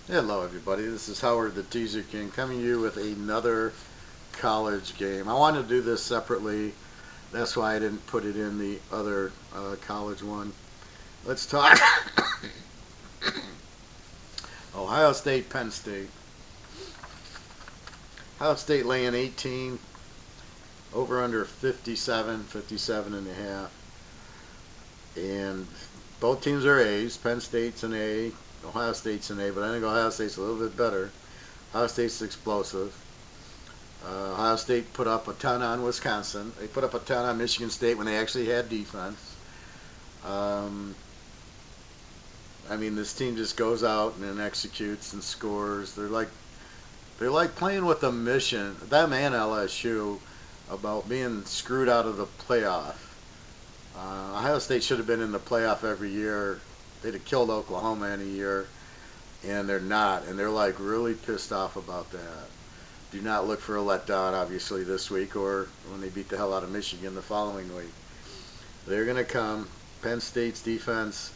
Hello, everybody. This is Howard the Teaser King coming to you with another college game. I wanted to do this separately. That's why I didn't put it in the other college one. Let's talk Ohio State, Penn State. Ohio State laying 18, over under 57, 57 and a half. And both teams are A's. Penn State's an A, Ohio State's an A, but I think Ohio State's a little bit better. Ohio State's explosive. Ohio State put up a ton on Wisconsin. They put up a ton on Michigan State when they actually had defense. Um, I mean, this team just goes out and then executes and scores. They're like playing with a mission. Them and LSU about being screwed out of the playoff. Ohio State should have been in the playoff every year. They'd have killed Oklahoma in a year, and they're not. And they're like really pissed off about that. Do not look for a letdown, obviously, this week or when they beat the hell out of Michigan the following week. They're going to come. Penn State's defense.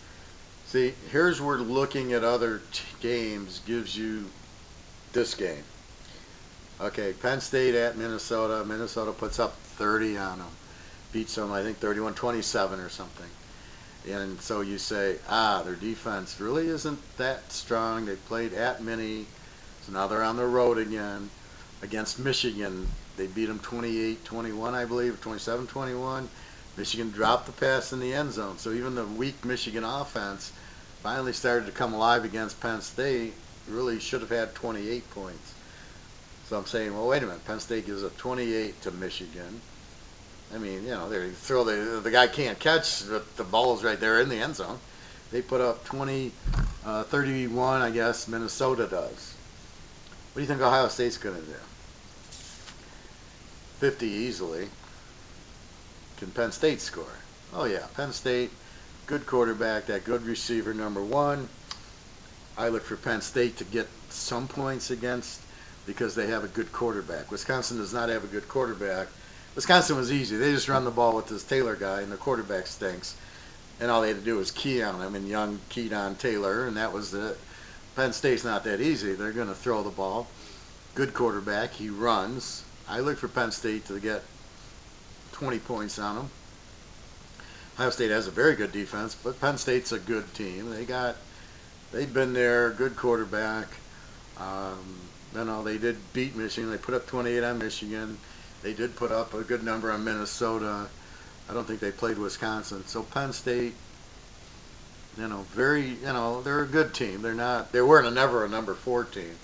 See, here's where looking at other games gives you this game. Okay, Penn State at Minnesota. Minnesota puts up 30 on them. Beats them, I think, 31-27 or something. And so you say, their defense really isn't that strong. They played at Mini, so now they're on the road again against Michigan. They beat them 28-21, I believe, 27-21. Michigan dropped the pass in the end zone. So even the weak Michigan offense finally started to come alive against Penn State. Really should have had 28 points. So I'm saying, well, wait a minute. Penn State gives up 28 to Michigan. I mean, they throw the guy can't catch, but the ball's right there in the end zone. They put up 31, I guess. Minnesota does. What do you think Ohio State's going to do? 50 easily. Can Penn State score? Oh, yeah. Penn State, good quarterback, that good receiver, number one. I look for Penn State to get some points against because they have a good quarterback. Wisconsin does not have a good quarterback. Wisconsin was easy. They just run the ball with this Taylor guy, and the quarterback stinks. And all they had to do was key on him, and Young keyed on Taylor, and that was it. Penn State's not that easy. They're going to throw the ball. Good quarterback. He runs. I look for Penn State to get 20 points on them. Ohio State has a very good defense, but Penn State's a good team. They've been there. Good quarterback. They did beat Michigan. They put up 28 on Michigan. They did put up a good number on Minnesota. I don't think they played Wisconsin. So Penn State, they're a good team. They weren't never a number 4 team.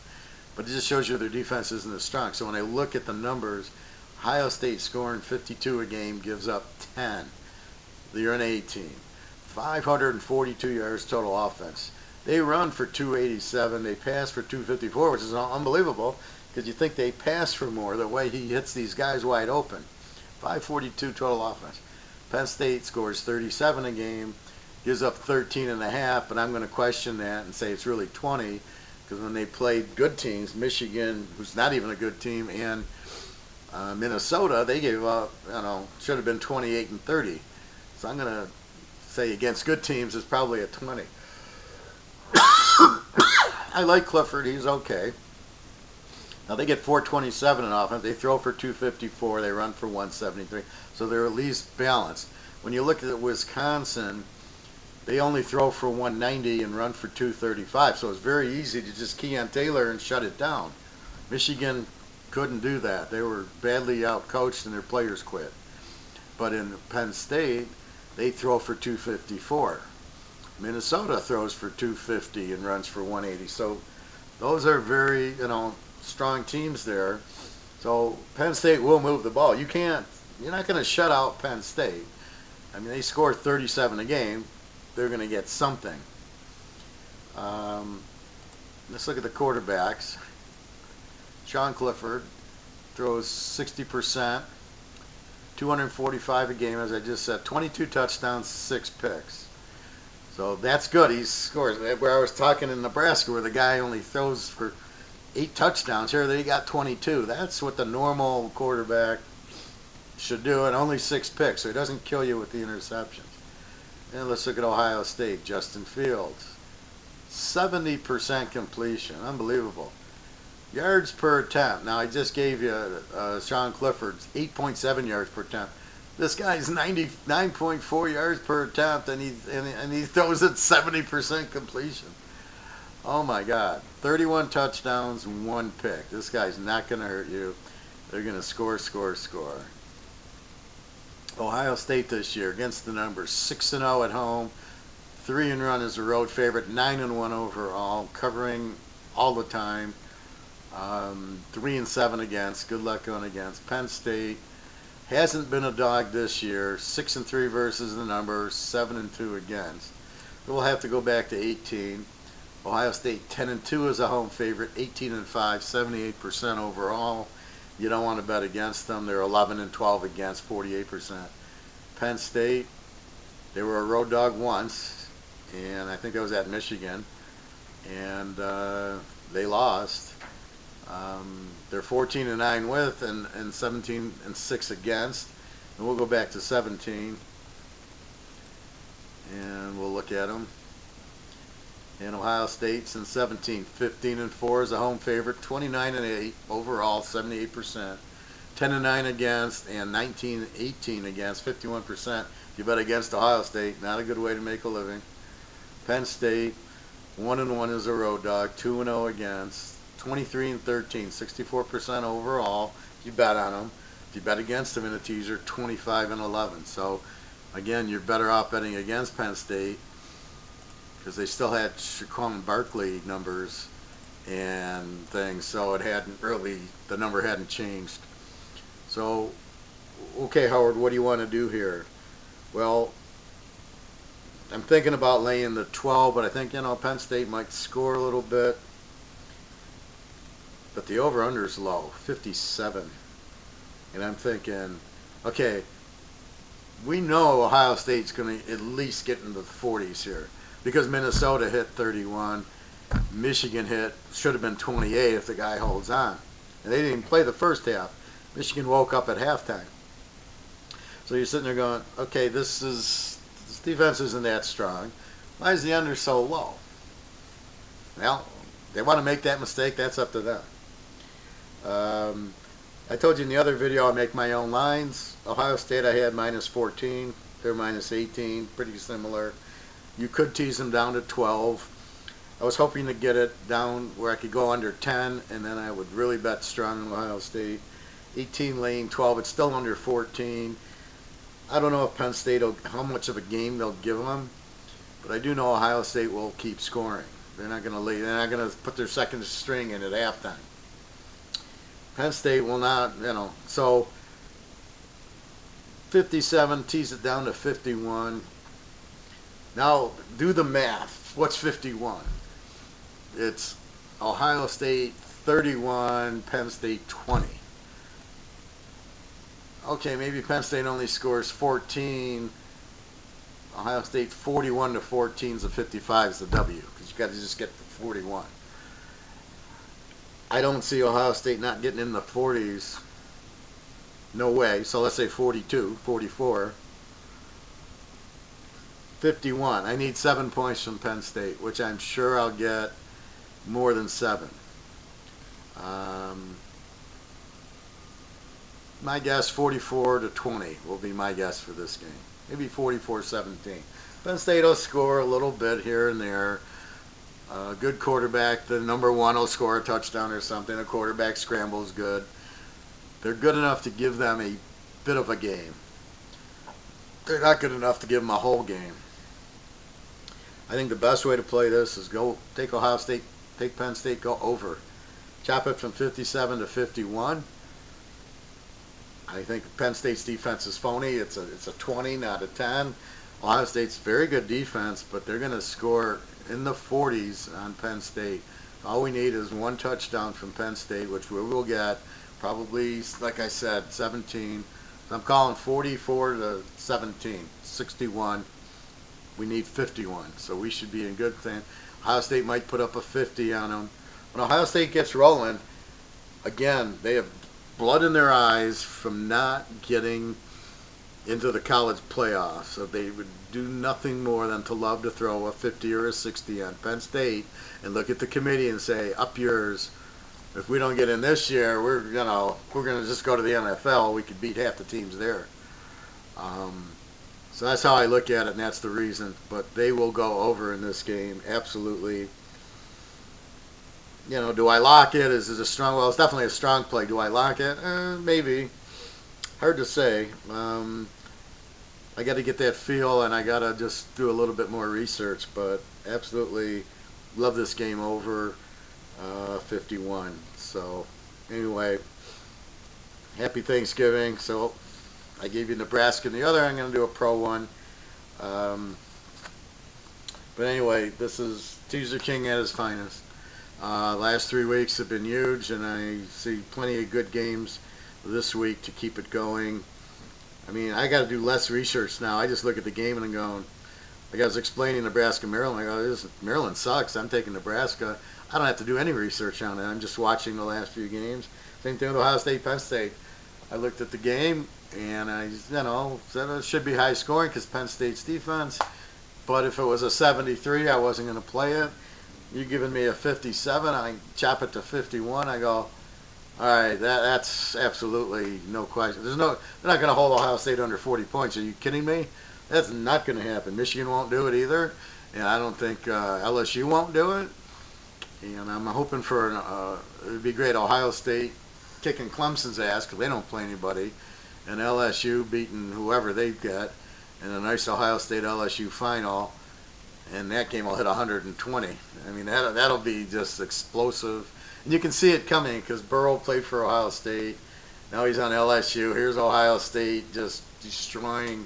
But it just shows you their defense isn't as strong. So when I look at the numbers, Ohio State scoring 52 a game gives up 10. They're an A team. 542 yards total offense. They run for 287. They pass for 254, which is unbelievable because you think they pass for more the way he hits these guys wide open. 542 total offense. Penn State scores 37 a game, gives up 13 and a half, but I'm going to question that and say it's really 20 because when they played good teams, Michigan, who's not even a good team, and Minnesota, they gave up, should have been 28 and 30. So I'm going to say against good teams, it's probably a 20. I like Clifford. He's okay. Now they get 427 in offense. They throw for 254. They run for 173. So they're at least balanced. When you look at Wisconsin, they only throw for 190 and run for 235. So it's very easy to just key on Taylor and shut it down. Michigan couldn't do that. They were badly outcoached and their players quit. But in Penn State, they throw for 254. Minnesota throws for 250 and runs for 180. So those are very, strong teams there. So Penn State will move the ball. You're not going to shut out Penn State. I mean, they score 37 a game. They're going to get something. Let's look at the quarterbacks. Sean Clifford throws 60%, 245 a game, as I just said, 22 touchdowns, 6 picks. So that's good. He scores. Where I was talking in Nebraska, where the guy only throws for 8 touchdowns, here they got 22. That's what the normal quarterback should do, and only 6 picks, so he doesn't kill you with the interceptions. And let's look at Ohio State. Justin Fields, 70% completion. Unbelievable. Yards per attempt. Now, I just gave you Sean Clifford's 8.7 yards per attempt. This guy's 99.4 yards per attempt, and he throws it 70% completion. Oh, my God. 31 touchdowns, 1 pick. This guy's not going to hurt you. They're going to score, score, score. Ohio State this year against the numbers, 6-0 at home, 3-run as a road favorite, 9-1 overall, covering all the time. 3-7 against. Good luck going against. Penn State hasn't been a dog this year. 6-3 versus the number, 7-2 against. We'll have to go back to 18. Ohio State 10-2 as a home favorite, 18-5, 78% overall. You don't want to bet against them. They're 11-12 against, 48%. Penn State, they were a road dog once, and I think that was at Michigan, and they lost. They're 14-9 with and 17-6 against. And we'll go back to 17, and we'll look at them. And Ohio State since 17, 15-4 as a home favorite, 29-8 overall, 78%, 10-9 against, and 19-18 against, 51%. You bet against Ohio State, not a good way to make a living. Penn State 1-1 as a road dog, 2-0 against, 23-13, 64% overall. You bet on them. If you bet against them in a teaser, 25-11. So again, you're better off betting against Penn State, because they still had Shaquan Barkley numbers and things, so it hadn't really, the number hadn't changed. So, okay, Howard, what do you want to do here? Well, I'm thinking about laying the 12, but I think, Penn State might score a little bit. But the over-under is low, 57. And I'm thinking, okay, we know Ohio State's going to at least get into the 40s here, because Minnesota hit 31, Michigan should have been 28 if the guy holds on. And they didn't even play the first half. Michigan woke up at halftime. So you're sitting there going, okay, this defense isn't that strong. Why is the under so low? Well, they want to make that mistake, that's up to them. I told you in the other video I make my own lines. Ohio State I had -14, they're -18, pretty similar. You could tease them down to 12. I was hoping to get it down where I could go under 10, and then I would really bet strong on Ohio State. 18 laying 12, it's still under 14. I don't know if Penn State, how much of a game they'll give them, but I do know Ohio State will keep scoring. They're not going to put their second string in at halftime. Penn State will not, so 57, tease it down to 51. Now, do the math. What's 51? It's Ohio State 31, Penn State 20. Okay, maybe Penn State only scores 14. Ohio State 41-14 is a 55 is the W, because you've got to just get the 41. I don't see Ohio State not getting in the 40s. No way. So let's say 42, 44. 51. I need 7 points from Penn State, which I'm sure I'll get more than 7. My guess, 44-20 will be my guess for this game. Maybe 44-17. Penn State will score a little bit here and there. Good quarterback. The number 1 will score a touchdown or something. A quarterback scramble is good. They're good enough to give them a bit of a game. They're not good enough to give them a whole game. I think the best way to play this is go take Ohio State, take Penn State, go over. Chop it from 57 to 51. I think Penn State's defense is phony. It's a 20, not a 10. Ohio State's very good defense, but they're going to score in the 40s on Penn State. All we need is 1 touchdown from Penn State, which we will get probably, like I said, 17. I'm calling 44-17, 61. We need 51, so we should be in good thing. Ohio State might put up a 50 on them. When Ohio State gets rolling, again, they have blood in their eyes from not getting into the college playoffs. So they would do nothing more than to love to throw a 50 or a 60 on Penn State and look at the committee and say, up yours. If we don't get in this year, we're gonna just go to the NFL. We could beat half the teams there. So that's how I look at it, and that's the reason. But they will go over in this game, absolutely. Do I lock it? Is it a strong? Well, it's definitely a strong play. Do I lock it? Maybe. Hard to say. I got to get that feel, and I got to just do a little bit more research. But absolutely love this game over 51. So anyway, happy Thanksgiving. So I gave you Nebraska and the other. I'm going to do a pro one. But anyway, this is Teaser King at his finest. Last 3 weeks have been huge, and I see plenty of good games this week to keep it going. I mean, I got to do less research now. I just look at the game and I'm going, like I was explaining Nebraska, Maryland. I go, Maryland sucks. I'm taking Nebraska. I don't have to do any research on it. I'm just watching the last few games. Same thing with Ohio State, Penn State. I looked at the game and I, said it should be high scoring because Penn State's defense. But if it was a 73, I wasn't going to play it. You're giving me a 57, I chop it to 51. I go, all right, that's absolutely no question. They're not going to hold Ohio State under 40 points. Are you kidding me? That's not going to happen. Michigan won't do it either, and I don't think LSU won't do it. And I'm hoping for it would be great. Ohio State kicking Clemson's ass because they don't play anybody, and LSU beating whoever they get, and a nice Ohio State LSU final. And that game will hit 120. I mean, that'll be just explosive. And you can see it coming because Burrow played for Ohio State. Now he's on LSU. Here's Ohio State just destroying.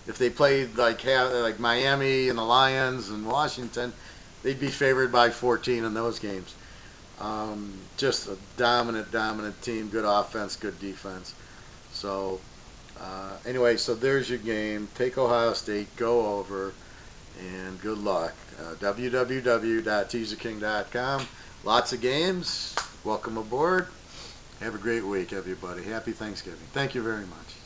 If they played like Miami and the Lions and Washington, they'd be favored by 14 in those games. Just a dominant team. Good offense, good defense. So anyway, so there's your game. Take Ohio State. Go over. And good luck. www.teaserking.com. Lots of games. Welcome aboard. Have a great week, everybody. Happy Thanksgiving. Thank you very much.